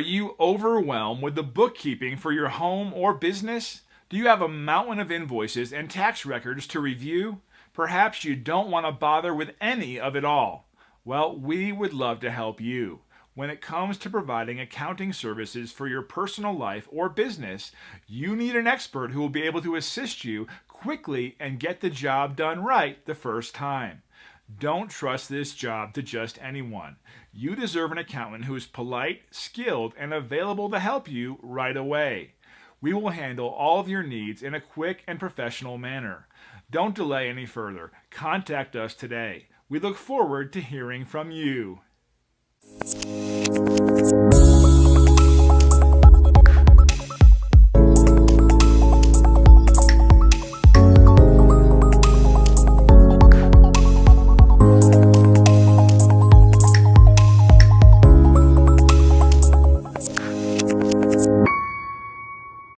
you overwhelmed with the bookkeeping for your home or business? Do you have a mountain of invoices and tax records to review? Perhaps you don't want to bother with any of it all. Well, we would love to help you. When it comes to providing accounting services for your personal life or business, you need an expert who will be able to assist you quickly and get the job done right the first time. Don't trust this job to just anyone. You deserve an accountant who is polite, skilled, and available to help you right away. We will handle all of your needs in a quick and professional manner. Don't delay any further. Contact us today. We look forward to hearing from you.